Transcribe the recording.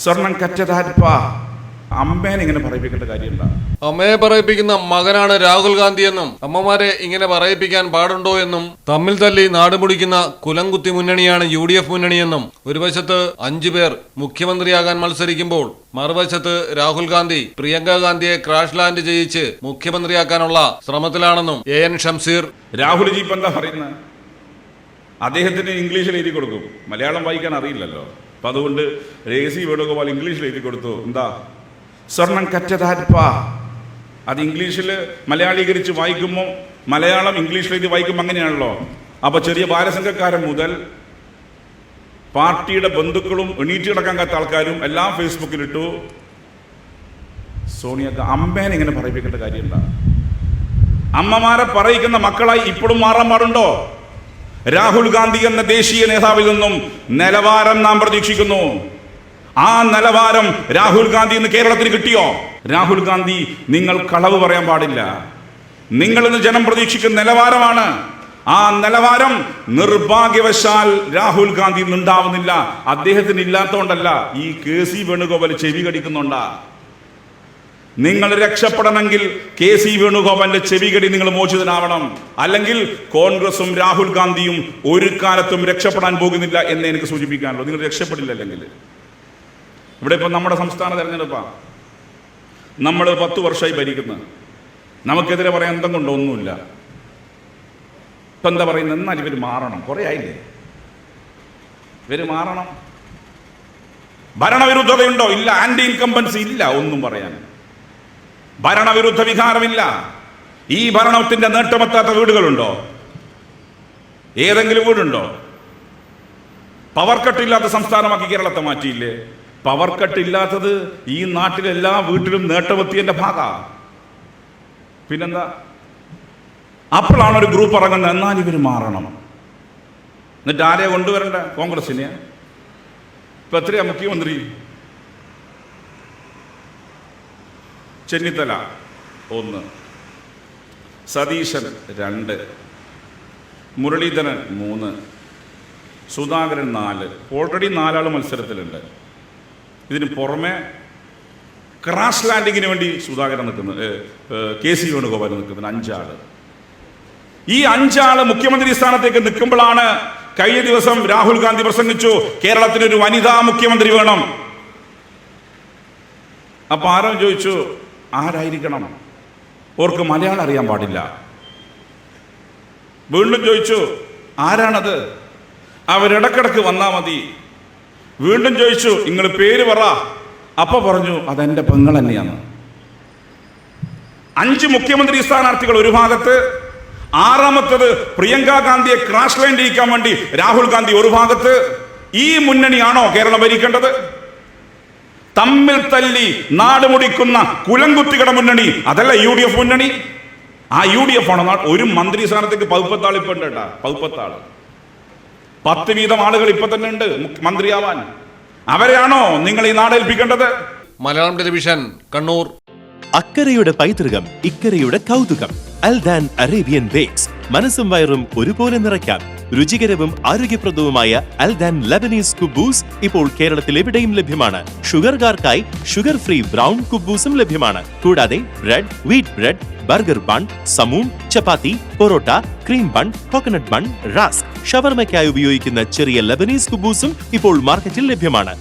സ്വർണം കറ്റതാരിപ്പ. അമ്മേനെ ഇങ്ങനെ പറയിപ്പിക്കേണ്ട കാര്യമില്ല. അമ്മയെ പറയിപ്പിക്കുന്ന മകനാണ് രാഹുൽ ഗാന്ധി എന്നും അമ്മമാരെ ഇങ്ങനെ പറയിപ്പിക്കാൻ പാടുണ്ടോ എന്നും തമ്മിൽ തല്ലി നാടുമുടിക്കുന്ന കുലംകുത്തി മുന്നണിയാണ് UDF മുന്നണിയെന്നും ഒരു വശത്ത് 5 പേർ മുഖ്യമന്ത്രിയാകാൻ മത്സരിക്കുമ്പോൾ മറുവശത്ത് രാഹുൽ ഗാന്ധി പ്രിയങ്ക ഗാന്ധിയെ ക്രാഷ് ലാൻഡ് ചെയ്യിച്ച് മുഖ്യമന്ത്രിയാക്കാനുള്ള ശ്രമത്തിലാണെന്നും AN ഷംസീർ. രാഹുൽ ജി ഇപ്പം എന്താ പറയുന്നത്? അദ്ദേഹത്തിന് ഇംഗ്ലീഷിൽ എഴുതി കൊടുക്കും, മലയാളം വായിക്കാൻ അറിയില്ലല്ലോ. അപ്പം അതുകൊണ്ട് KC വേണുഗോപാൽ ഇംഗ്ലീഷിൽ എഴുതി കൊടുത്തു. എന്താ? സ്വർണം കറ്റതാരിപ്പ. അത് ഇംഗ്ലീഷിൽ മലയാളീകരിച്ച് വായിക്കുമ്പോൾ മലയാളം ഇംഗ്ലീഷിൽ എഴുതി വായിക്കുമ്പോൾ അങ്ങനെയാണല്ലോ. അപ്പോൾ ചെറിയ ബാലസംഘക്കാരൻ മുതൽ പാർട്ടിയുടെ ബന്ധുക്കളും എണീറ്റ് കിടക്കാൻ കാത്ത ആൾക്കാരും എല്ലാം ഫേസ്ബുക്കിലിട്ടു. സോണിയക്ക് അമ്മേനെ ഇങ്ങനെ പറയിപ്പിക്കേണ്ട കാര്യമില്ല. അമ്മമാരെ പറയിക്കുന്ന മക്കളായി ഇപ്പോഴും മാറാൻ പാടുണ്ടോ? രാഹുൽ ഗാന്ധി എന്ന ദേശീയ നേതാവിൽ നിന്നും നിലവാരം നാം പ്രതീക്ഷിക്കുന്നു. ആ നിലവാരം രാഹുൽ ഗാന്ധി ഇന്ന് കേരളത്തിന് കിട്ടിയോ? രാഹുൽ ഗാന്ധി, നിങ്ങൾ കളവ് പറയാൻ പാടില്ല. നിങ്ങൾ ഇന്ന് ജനം പ്രതീക്ഷിക്കുന്ന നിലവാരമാണ്. ആ നിലവാരം നിർഭാഗ്യവശാൽ രാഹുൽ ഗാന്ധി ഉണ്ടാവുന്നില്ല. അദ്ദേഹത്തിന് ഇല്ലാത്തതുകൊണ്ടല്ല, ഈ KC വേണുഗോപാൽ ചെവി കടിക്കുന്നുണ്ടാ. നിങ്ങൾ രക്ഷപ്പെടണമെങ്കിൽ KC വേണുഗോപാലിന്റെ ചെവികടി നിങ്ങൾ മോചിതനാവണം. അല്ലെങ്കിൽ കോൺഗ്രസും രാഹുൽ ഗാന്ധിയും ഒരു കാലത്തും രക്ഷപ്പെടാൻ പോകുന്നില്ല എന്ന് എനിക്ക് സൂചിപ്പിക്കാനുള്ളൂ. നിങ്ങൾ രക്ഷപ്പെടില്ല. അല്ലെങ്കിൽ ഇവിടെ ഇപ്പം നമ്മുടെ സംസ്ഥാന തെരഞ്ഞെടുപ്പാണ്. നമ്മൾ 10 വർഷമായി ഭരിക്കുന്നത്. നമുക്കെതിരെ പറയാൻ എന്തും കൊണ്ടോ ഒന്നുമില്ല. ഇപ്പം എന്താ പറയുന്നത്? എന്നാൽ ഇവർ മാറണം. കുറേ ആയില്ലേ ഇവർ മാറണം. ഭരണവിരുദ്ധതയുണ്ടോ? ഇല്ല. ആന്റി ഇൻകംബൻസി ഇല്ല. ഒന്നും പറയാൻ ഭരണവിരുദ്ധ വികാരമില്ല. ഈ ഭരണത്തിന്റെ നേട്ടമെത്താത്ത വീടുകളുണ്ടോ? ഏതെങ്കിലും വീടുണ്ടോ? പവർ കട്ടില്ലാത്ത സംസ്ഥാനമാക്കി കേരളത്തെ മാറ്റിയില്ലേ? പവർ കട്ടില്ലാത്തത് ഈ നാട്ടിലെ എല്ലാ വീട്ടിലും നേട്ടമെത്തിയതിന്റെ ഭാഗ. പിന്നെന്താ? അപ്പോഴാണ് ഒരു ഗ്രൂപ്പ് ഇറങ്ങുന്നത്, എന്നാൽ ഇവർ മാറണം. എന്നിട്ട് ആരെയാ കൊണ്ടുവരണ്ട? കോൺഗ്രസിനെ. ഇപ്പൊ എത്രയാ മുഖ്യമന്ത്രി? ചെന്നിത്തല 1, സതീശൻ 2, മുരളീധരൻ 3, സുധാകരൻ 4. ഓൾറെഡി 4 ആൾ മത്സരത്തിലുണ്ട്. ഇതിന് പുറമെ ക്രാഷ് ലാൻഡിങ്ങിന് വേണ്ടി സുധാകരൻ നിൽക്കുന്നത്, KC വേണുഗോപാൽ നിൽക്കുന്നത് 5 ആൾ. ഈ 5 ആൾ മുഖ്യമന്ത്രി സ്ഥാനത്തേക്ക് നിൽക്കുമ്പോഴാണ് കഴിഞ്ഞ ദിവസം രാഹുൽ ഗാന്ധി പ്രസംഗിച്ചു, കേരളത്തിനൊരു വനിതാ മുഖ്യമന്ത്രി വേണം. അപ്പൊ ആരോ ചോദിച്ചു, ആരായിരിക്കണം? ഓർക്ക് മലയാളം അറിയാൻ പാടില്ല. വീണ്ടും ചോദിച്ചു, ആരാണത്? അവരിടക്കിടക്ക് വന്നാൽ മതി. വീണ്ടും ചോദിച്ചു, നിങ്ങൾ പേര് പറ. അപ്പൊ പറഞ്ഞു, അതെന്റെ പെങ്ങൾ തന്നെയാണ്. 5 മുഖ്യമന്ത്രി സ്ഥാനാർത്ഥികൾ ഒരു ഭാഗത്ത്, 6ാമത്തത് പ്രിയങ്ക ഗാന്ധിയെ ക്രാഷ് ലാൻഡ് ചെയ്യിക്കാൻ വേണ്ടി രാഹുൽ ഗാന്ധി ഒരു ഭാഗത്ത്. ഈ മുന്നണിയാണോ കേരളം ഭരിക്കേണ്ടത്? തമ്മിൽ തല്ലി നാടുമുടിക്കുന്ന കുലംകുത്തികളുടെ മുന്നണി അതല്ല UDF മുന്നണി. ആ UDF ആണോ? ഒരു മന്ത്രി സ്ഥാനത്തേക്ക് 14 ആൾ ഇപ്പൊ ഉണ്ട് കേട്ടാ. 14 ആള്, 10 വീതം ആളുകൾ ഇപ്പൊ തന്നെ ഉണ്ട് മന്ത്രിയാവാൻ. അവരെയാണോ നിങ്ങൾ ഈ നാടേൽപ്പിക്കേണ്ടത്? മലയാളം ടെലിവിഷൻ, കണ്ണൂർ. അക്കരയുടെ പൈതൃകം, ഇക്കരയുടെ കൗതുകം. അൽദാൻ അറേബ്യൻ ബേക്സ്. മനസ്സും വയറും ഒരുപോലെ നിറയ്ക്കാം. രുചികരവും ആരോഗ്യപ്രദവുമായ അൽദാൻ ലബനീസ് കുബൂസ് ഇപ്പോൾ കേരളത്തിൽ എവിടെയും ലഭ്യമാണ്. ഷുഗർകാർക്കായി ഷുഗർ ഫ്രീ ബ്രൗൺ കുബൂസും ലഭ്യമാണ്. കൂടാതെ bread, wheat bread, burger bun, സമൂൺ, chapati, parotta, cream bun, coconut bun, rusk, ഷവർമയ്ക്കായി ഉപയോഗിക്കുന്ന ചെറിയ ലബനീസ് കുബൂസും ഇപ്പോൾ മാർക്കറ്റിൽ ലഭ്യമാണ്.